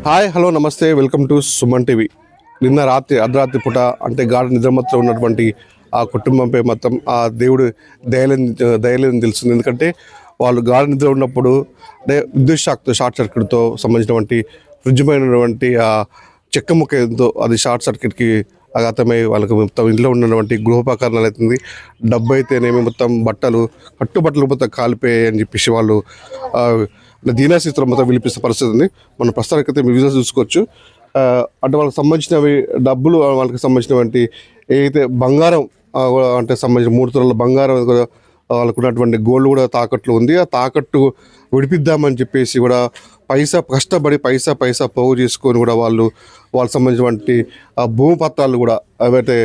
Hi hello నమస్తే welcome to Suman TV. నిన్న రాత్రి అర్ధరాత్రి పూట అంటే గాఢ నిద్రమత్తులో ఉన్నటువంటి ఆ కుటుంబంపై మొత్తం ఆ దేవుడు దయలేని తెలుస్తుంది. ఎందుకంటే వాళ్ళు గాఢ నిద్ర ఉన్నప్పుడు అంటే విద్యుత్ షార్ట్ సర్క్యూట్తో సంబంధించినటువంటి ఫ్రిడ్జ్ పైనటువంటి ఆ చెక్క ముక్కతో అది షార్ట్ సర్క్యూట్కి ఆఘాతమై వాళ్ళకి మొత్తం ఇంట్లో ఉన్నటువంటి గృహోపకరణాలు అవుతుంది, డబ్బు అయితేనేమి మొత్తం కట్టుబట్టలు మొత్తం కాలిపోయాయి అని చెప్పేసి వాళ్ళు దీనాస్థితిలో మొత్తం విలిపిస్తున్న పరిస్థితి ఉంది. మనం ప్రస్తుతానికైతే మీ విజువల్స్ చూసుకోవచ్చు. అంటే వాళ్ళకి సంబంధించినవి డబ్బులు, వాళ్ళకి సంబంధించినటువంటి ఏదైతే బంగారం అంటే సంబంధించిన 3 తులాల బంగారం వాళ్ళకు ఉన్నటువంటి గోల్డ్ కూడా తాకట్లు ఉంది. ఆ తాకట్టు విడిపిద్దామని చెప్పేసి కూడా కష్టపడి పైసా పోగు చేసుకొని కూడా వాళ్ళకి సంబంధించినటువంటి భూమి పత్రాలు కూడా అవైతే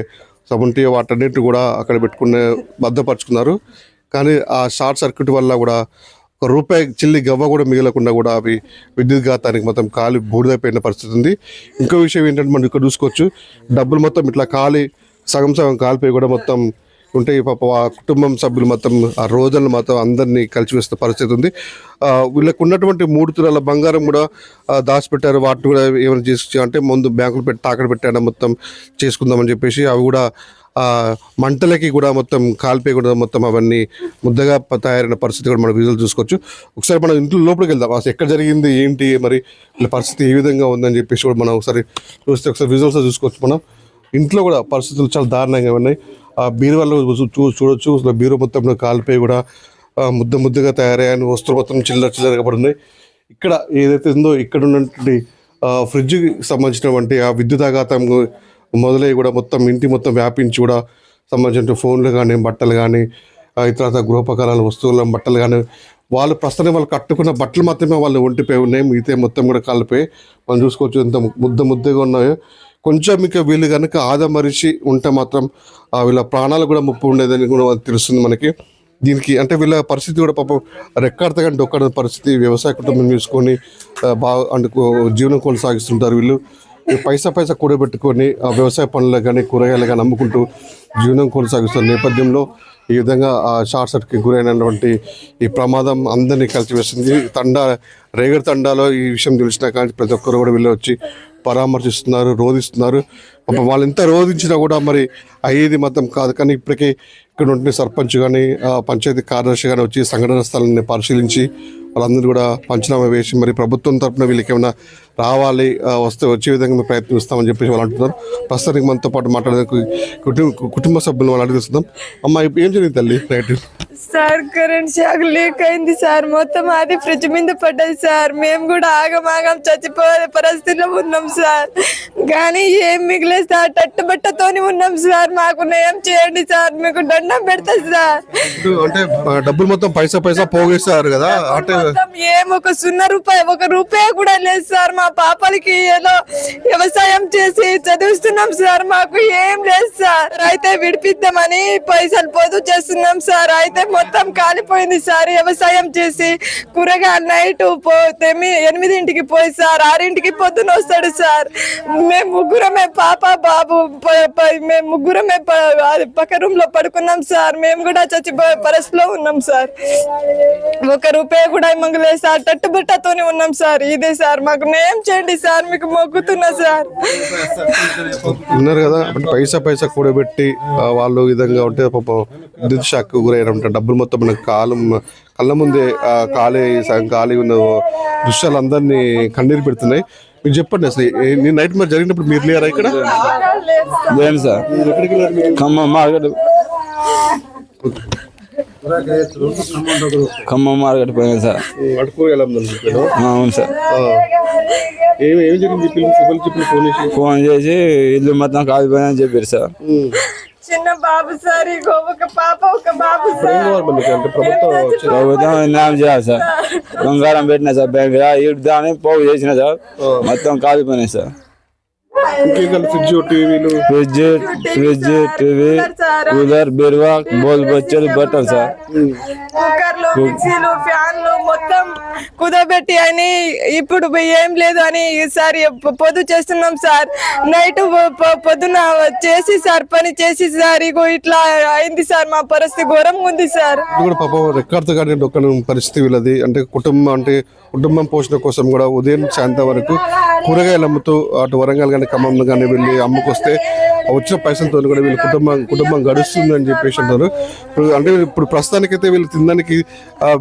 ఉంటాయో వాటన్నిటి కూడా అక్కడ పెట్టుకునే భద్రపరుచుకున్నారు. కానీ ఆ షార్ట్ సర్క్యూట్ వల్ల కూడా ₹1 చిల్లి గవ్వ కూడా మిగలకుండా కూడా అవి విద్యుత్ ఘాతానికి మొత్తం కాలి బూడిదైపోయిన పరిస్థితి ఉంది. ఇంకో విషయం ఏంటంటే మనం ఇక్కడ చూసుకోవచ్చు, డబ్బులు మొత్తం ఇట్లా సగం కాలిపోయి కూడా మొత్తం ఉంటాయి. పాప ఆ కుటుంబం సభ్యులు మొత్తం ఆ రోజులను మొత్తం అందరినీ కలిసివేస్తున్న పరిస్థితి ఉంది. వీళ్ళకు ఉన్నటువంటి 3 తులాల బంగారం కూడా దాచిపెట్టారు. వాటిని కూడా ఏమైనా చేసి అంటే ముందు బ్యాంకులు పెట్టి తాకట్టు పెట్టాడు మొత్తం చేసుకుందామని చెప్పేసి అవి కూడా మంటలకి కూడా మొత్తం కాలిపోయి కూడా మొత్తం అవన్నీ ముద్దగా తయారైన పరిస్థితి కూడా మనం విజువల్ చూసుకోవచ్చు. ఒకసారి మనం ఇంట్లో లోపలికి వెళ్దాం, అసలు ఎక్కడ జరిగింది ఏంటి మరి వీళ్ళ పరిస్థితి ఏ విధంగా ఉందని చెప్పేసి కూడా మనం ఒకసారి విజువల్స్ చూసుకోవచ్చు. మనం ఇంట్లో కూడా పరిస్థితులు చాలా దారుణంగా ఉన్నాయి. ఆ బీరువాళ్ళు చూడొచ్చు, బీరు మొత్తం కాలిపోయి కూడా ముద్దగా తయారయ్యాయని వస్తువులు మొత్తం చిల్లరగా పడున్నాయి. ఇక్కడ ఏదైతే ఉందో ఇక్కడ ఉన్నటువంటి ఫ్రిడ్జ్కి సంబంధించినటువంటి ఆ విద్యుత్ ఆఘాతం మొదలై కూడా మొత్తం ఇంటి మొత్తం వ్యాపించి కూడా సంబంధించిన ఫోన్లు కానీ బట్టలు కానీ ఇతర గృహోపకరణాలు వస్తువులు బట్టలు కానీ వాళ్ళు ప్రస్తుతం వాళ్ళు కట్టుకున్న బట్టలు మాత్రమే వాళ్ళు ఒంటిపోయి ఉన్నాయి. మిగతా మొత్తం కూడా కాలిపోయి మనం చూసుకోవచ్చు ఎంత ముద్దగా ఉన్నాయో. కొంచెం మీకు వీళ్ళు కనుక ఆదమరిచి ఉంటే మాత్రం వీళ్ళ ప్రాణాలు కూడా ముప్పు ఉండేదని కూడా తెలుస్తుంది మనకి. దీనికి అంటే వీళ్ళ పరిస్థితి కూడా పాపం రెక్కాడతగా డొక్కడ పరిస్థితి. వ్యవసాయ కుటుంబం చూసుకొని అంటే జీవనం కొనసాగిస్తుంటారు. వీళ్ళు పైసా కూడబెట్టుకొని వ్యవసాయ పనులు కానీ కూరగాయలు కానీ అమ్ముకుంటూ జీవనం కొనసాగిస్తున్న నేపథ్యంలో ఈ విధంగా షార్ట్ సర్క్యూట్కి గురైనటువంటి ఈ ప్రమాదం అందరినీ కలిసివేస్తుంది. రేగడి తండాలో ఈ విషయం తెలిసినా కానీ ప్రతి ఒక్కరు కూడా వీళ్ళు వచ్చి పరామర్శిస్తున్నారు, రోధిస్తున్నారు. వాళ్ళు ఎంత రోధించినా కూడా మరి అయ్యేది మొత్తం కాదు. కానీ ఇప్పటికే ఇక్కడ ఉంటున్న సర్పంచ్ కానీ పంచాయతీ కార్యదర్శి కానీ వచ్చి సంఘటన స్థలాన్ని పరిశీలించి వాళ్ళందరూ కూడా పంచనామా వేసి మరి ప్రభుత్వం తరఫున వీళ్ళకి ఏమైనా రావాలి వచ్చే విధంగా మేము ప్రయత్నిస్తామని చెప్పేసి వాళ్ళు అంటున్నారు. ప్రస్తుతానికి మనతో పాటు మాట్లాడే కుటుంబ సభ్యులు వాళ్ళు అడిగిస్తున్నాం. అమ్మ ఏం జరిగింది తల్లి? Right sir, current shock leak అయింది సార్. మొత్తం అది ఫ్రిడ్జ్ మీద పడ్డది సార్. మేము కూడా ఆగం చచ్చిపోయే పరిస్థితిలో ఉన్నాం సార్. కానీ ఏం మిగిలేదు సార్, తట్టుబట్టతోని ఉన్నాం సార్. మాకు నయం చేయండి సార్, మీకు దండం పెడతా సార్. అంటే డబ్బులు మొత్తం పైసా పోగేస్తారు కదా, అంటే ఏం ఒక రూపాయి కూడా లేదు సార్. మా పాపలకి ఏదో వ్యవసాయం చేసి చదివిస్తున్నాం సార్. మాకు ఏం లేదు సార్. అయితే విడిపిద్దామని పైసలు పొదుపు చేస్తున్నాం సార్. అయితే మొత్తం కాలిపోయింది సార్. వ్యవసాయం చేసి కూరగాయలు నైట్ 8ంటికి పోయి సార్ 6ంటికి పొద్దున వస్తాడు సార్. మేము ముగ్గురమే పాప బాబు మేము ముగ్గురమే పక్క రూమ్ లో పడుకున్నాం సార్. మేము కూడా చచ్చిపోయే పరిస్థితిలో ఉన్నాం సార్. ₹1 కూడా ఇమ్మలేదు సార్. తట్టుబట్టతోనే ఉన్నాం సార్. ఇదే సార్, మాకు న్యాయం చేయండి సార్, మీకు మొక్కుతున్నా సార్. ఉన్నారు కదా పైసా కూడబెట్టి వాళ్ళు విధంగా ఉంటే పాపం విద్యుత్ షాక్ గురైన డబ్బులు మొత్తం మనకు కళ్ళ ముందే ఖాళీ ఉన్న దృశ్యాలు అందరినీ కన్నీరు పెడుతున్నాయి. మీరు చెప్పండి అసలు నేను నైట్ మరి జరిగినప్పుడు మీరు లేరా ఇక్కడ? లేదు సార్, ఖమ్మం మార్కెట్ పోయింది సార్. అవును సార్. ఫోన్ చేసి ఇల్లు మొత్తం కాలిపోయిందని చెప్పారు సార్. చిన్న బాబు సార్, ఒక పాప ఒక బాబు సార్. ప్రభుత్వం న్యాయం చేయాలి సార్. బంగారం పెట్టినా సార్ బ్యాంక్ ఇడ్దాని పోగు చేసిన సార్. మొత్తం కాలిపోయినాయి సార్. ఫ్రిడ్జ్, టీవీ, కూలర్, బీరువా, బోల్ బచ్చలు, బట్టలు సార్. కుక్కర్లు, మిక్సీలు, ఫ్యాన్లు మొత్తం కుదబెట్టి అని ఇప్పుడు ఏం లేదు అని ఈసారి పొద్దు చేస్తున్నాం సార్. నైట్ పొద్దున చేసి సార్ పని చేసి సార్ ఇగో ఇట్లా అయింది సార్. మా పరిస్థితి ఘోరంగా ఉంది సార్. పరిస్థితి వీళ్ళది. అంటే కుటుంబం పోషణ కోసం కూడా ఉదయం సాయంత్రం వరకు కూరగాయలు అమ్ముతూ అటు వరంగల్ కానీ ఖమ్మం కానీ వెళ్ళి అమ్ముకొస్తే వచ్చిన పైసలతో కూడా వీళ్ళ కుటుంబం గడుస్తుంది అని చెప్పేసి అంటారు. ఇప్పుడు ప్రస్తుతానికైతే వీళ్ళు తినడానికి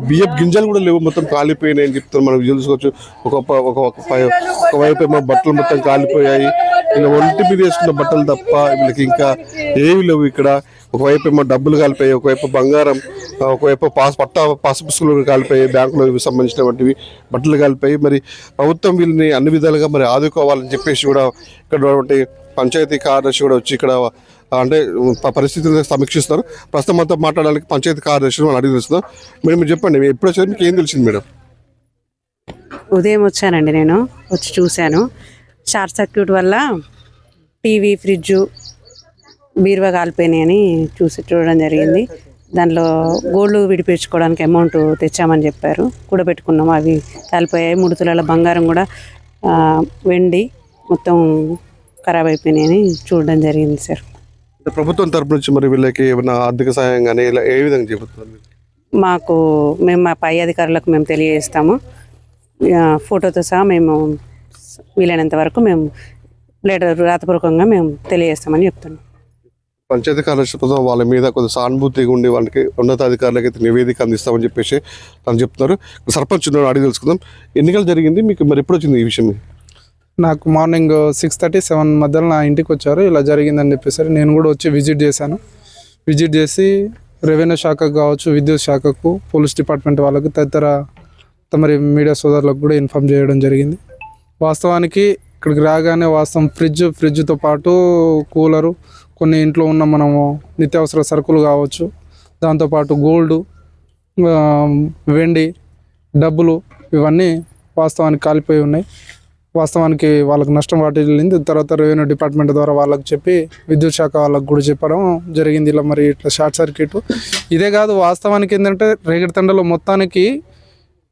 బియ్యపు గింజలు కూడా లేవు, మొత్తం కాలిపోయినాయి అని చెప్తారు. మనం చూసుకోవచ్చు. ఒకవైపు ఏమో బట్టలు మొత్తం కాలిపోయాయి, ఇలా ఒంటి మీద వేసుకున్న బట్టలు తప్ప వీళ్ళకి ఇంకా ఏవి లేవు. ఇక్కడ ఒకవైపు ఏమో డబ్బులు కాలిపోయాయి, ఒకవైపు బంగారం, ఒకవైపు పాస్ పుస్తకాలు కాలిపోయాయి, బ్యాంకులో సంబంధించినటువంటివి బట్టలు కాలిపోయి. మరి ప్రభుత్వం వీళ్ళని అన్ని విధాలుగా మరి ఆదుకోవాలని చెప్పేసి కూడా ఇక్కడ ఉన్నటువంటి పంచాయతీ కార్యదర్శి కూడా వచ్చి ఇక్కడ అంటే పరిస్థితులు సమీక్షిస్తారు. ప్రస్తుతం అంతా మాట్లాడడానికి పంచాయతీ కార్యదర్శి మనం అడిగి తెలుస్తున్నాం. మీరు చెప్పండి, మీరు ఎప్పుడు వచ్చారు, మీకు ఏం తెలిసింది మేడం? ఉదయం వచ్చానండి, నేను వచ్చి చూశాను. షార్ట్ సర్క్యూట్ వల్ల టీవీ, ఫ్రిడ్జు, బీరువా కాలిపోయినాయని చూడడం జరిగింది. దానిలో గోల్డ్ విడిపించుకోవడానికి అమౌంట్ తెచ్చామని చెప్పారు, కూడబెట్టుకున్నాము, అవి కాలిపోయాయి. 3 తులాల బంగారం కూడా, వెండి మొత్తం ఖరాబ్ అయిపోయినాయని చూడడం జరిగింది సార్. ప్రభుత్వం తరపు నుంచి మరి వీళ్ళకి ఏమైనా ఆర్థిక సహాయం కానీ ఇలా ఏ విధంగా చెబుతున్నారు? మేము మా పై అధికారులకు మేము తెలియజేస్తాము, ఫోటోతో సహా మేము వీలైనంత వరకు మేము లెటర్ రాతపూర్వకంగా మేము తెలియజేస్తామని చెప్తున్నాం. పంచాయతీ కార్యదర్శి వాళ్ళ మీద కొంచెం సానుభూతిగా ఉండి వాళ్ళకి ఉన్నతాధికారులకు అయితే నివేదిక అందిస్తామని చెప్పేసి తను చెప్తున్నారు. సర్పంచ్ అడిగి తెలుసుకుందాం. ఎన్నికలు జరిగింది, మీకు మరి ఎప్పుడు వచ్చింది ఈ విషయం? నాకు మార్నింగ్ 6:30, 7 మధ్యలో నా ఇంటికి వచ్చారు, ఇలా జరిగిందని చెప్పేసరి నేను కూడా వచ్చి విజిట్ చేశాను. విజిట్ చేసి రెవెన్యూ శాఖకు కావచ్చు, విద్యుత్ శాఖకు, పోలీస్ డిపార్ట్మెంట్ వాళ్ళకు, తదితర మరి మీడియా సోదరులకు కూడా ఇన్ఫామ్ చేయడం జరిగింది. వాస్తవానికి ఇక్కడికి రాగానే వాస్తవం ఫ్రిడ్జ్తో పాటు కూలరు, కొన్ని ఇంట్లో ఉన్న మనము నిత్యావసర సరుకులు కావచ్చు, దాంతోపాటు గోల్డు, వెండి, డబ్బులు, ఇవన్నీ వాస్తవానికి కాలిపోయి ఉన్నాయి. వాస్తవానికి వాళ్ళకు నష్టం వాటిల్లింది. తర్వాత రెవెన్యూ డిపార్ట్మెంట్ ద్వారా వాళ్ళకి చెప్పి విద్యుత్ శాఖ వాళ్ళకు కూడా చెప్పడం జరిగింది. ఇలా మరి ఇట్లా షార్ట్ సర్క్యూట్ ఇదే కాదు, వాస్తవానికి ఏంటంటే రేగడితండలో మొత్తానికి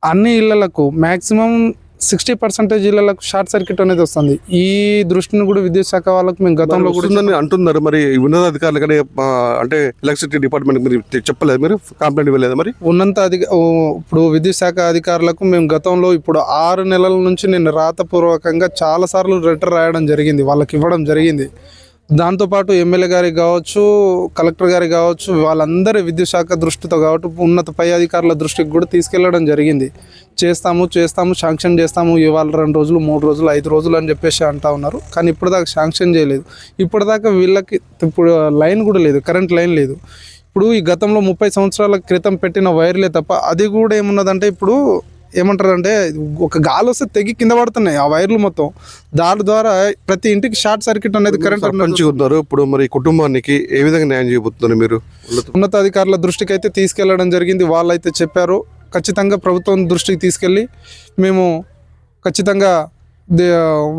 అన్ని ఇళ్లకు మ్యాక్సిమం 60% ఇళ్లకు షార్ట్ సర్క్యూట్ అనేది వస్తుంది. ఈ దృష్టిని కూడా విద్యుత్ శాఖ వాళ్ళకు మేము గతంలో కూడా అంటున్నారు. మరి ఉన్నతాధికారులు కానీ అంటే ఎలక్ట్రిసిటీ డిపార్ట్మెంట్ మీరు చెప్పలేదు, మీరు కంప్లైంట్ ఇవ్వలేదు? మరి ఇప్పుడు విద్యుత్ శాఖ అధికారులకు మేము గతంలో ఇప్పుడు 6 నెలల నుంచి నేను రాతపూర్వకంగా చాలాసార్లు లెటర్ రాయడం జరిగింది, వాళ్ళకి ఇవ్వడం జరిగింది. దాంతోపాటు ఎమ్మెల్యే గారికి కావచ్చు, కలెక్టర్ గారికి కావచ్చు, వాళ్ళందరి విద్యుత్ శాఖ దృష్టితో కావచ్చు, ఉన్నత పై అధికారుల దృష్టికి కూడా తీసుకెళ్లడం జరిగింది. చేస్తాము శాంక్షన్ చేస్తాము, ఇవాళ 2 రోజులు, 3 రోజులు, 5 రోజులు అని చెప్పేసి అంటా ఉన్నారు. కానీ ఇప్పటిదాకా శాంక్షన్ చేయలేదు. ఇప్పటిదాకా వీళ్ళకి ఇప్పుడు లైన్ కూడా లేదు, కరెంట్ లైన్ లేదు. ఇప్పుడు ఈ గతంలో 30 సంవత్సరాల క్రితం పెట్టిన వైర్లే తప్ప అది కూడా ఏమున్నదంటే ఇప్పుడు ఏమంటారంటే ఒక గాలి వస్తే తెగి కింద పడుతున్నాయి ఆ వైర్లు మొత్తం. దాని ద్వారా ప్రతి ఇంటికి షార్ట్ సర్క్యూట్ అనేది కరెంట్ ఉన్నారు. ఇప్పుడు మరి కుటుంబానికి ఏ విధంగా న్యాయం చేయబోతున్నారు మీరు? ఉన్నతాధికారుల దృష్టికి అయితే తీసుకెళ్లడం జరిగింది. వాళ్ళైతే చెప్పారు ఖచ్చితంగా ప్రభుత్వం దృష్టికి తీసుకెళ్ళి మేము ఖచ్చితంగా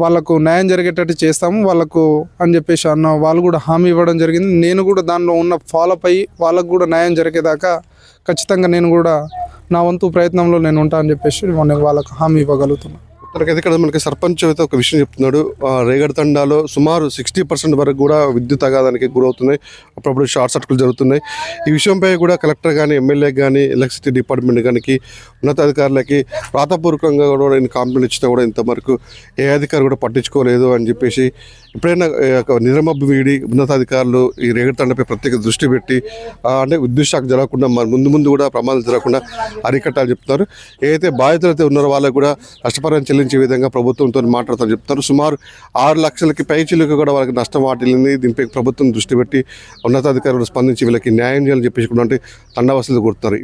వాళ్ళకు న్యాయం జరిగేటట్టు చేస్తాము వాళ్ళకు అని చెప్పేసి వాళ్ళు కూడా హామీ ఇవ్వడం జరిగింది. నేను కూడా దానిలో ఉన్న ఫాలోఅప్ అయ్యి వాళ్ళకు కూడా న్యాయం జరిగేదాకా ఖచ్చితంగా నేను కూడా నా వంతు ప్రయత్నంలో నేను ఉంటా అని చెప్పేసి వాళ్ళకు హామీ ఇవ్వగలుగుతున్నాను. ఇక్కడ మనకి సర్పంచ్ అయితే ఒక విషయం చెప్తున్నాడు. రేగడితండాలో సుమారు 60% వరకు కూడా విద్యుత్ అగాధానికి గురవుతున్నాయి, అప్పుడప్పుడు షార్ట్ సర్క్యూట్లు జరుగుతున్నాయి. ఈ విషయంపై కూడా కలెక్టర్ కానీ, ఎమ్మెల్యే కానీ, ఎలక్ట్రిసిటీ డిపార్ట్మెంట్ కానీ, ఉన్నతాధికారులకి రాతపూర్వకంగా కూడా నేను కంప్లైంట్ ఇచ్చినా కూడా ఇంతవరకు ఏ అధికారి కూడా పట్టించుకోలేదు అని చెప్పేసి ఎప్పుడైనా నిద్రమబ్బు వీడి ఉన్నతాధికారులు ఈ రేగడితండపై ప్రత్యేక దృష్టి పెట్టి అంటే విద్యుత్ శాఖ జరగకుండా ముందు కూడా ప్రమాదాలు జరగకుండా అరికట్టాలని చెప్తున్నారు. ఏదైతే బాధితులు అయితే ఉన్నారో వాళ్ళకు కూడా నష్టపరిహారం చెల్లించే విధంగా ప్రభుత్వంతో మాట్లాడతారని చెప్తున్నారు. సుమారు 6 లక్షలకి పైచిలకు కూడా వాళ్ళకి నష్టం వాటిల్లింది. దీనిపై ప్రభుత్వం దృష్టి పెట్టి ఉన్నతాధికారులు స్పందించి వీళ్ళకి న్యాయం చేయాలని చెప్పేసి కూడా అంటే తండా వసూలు కొడుతున్నారు.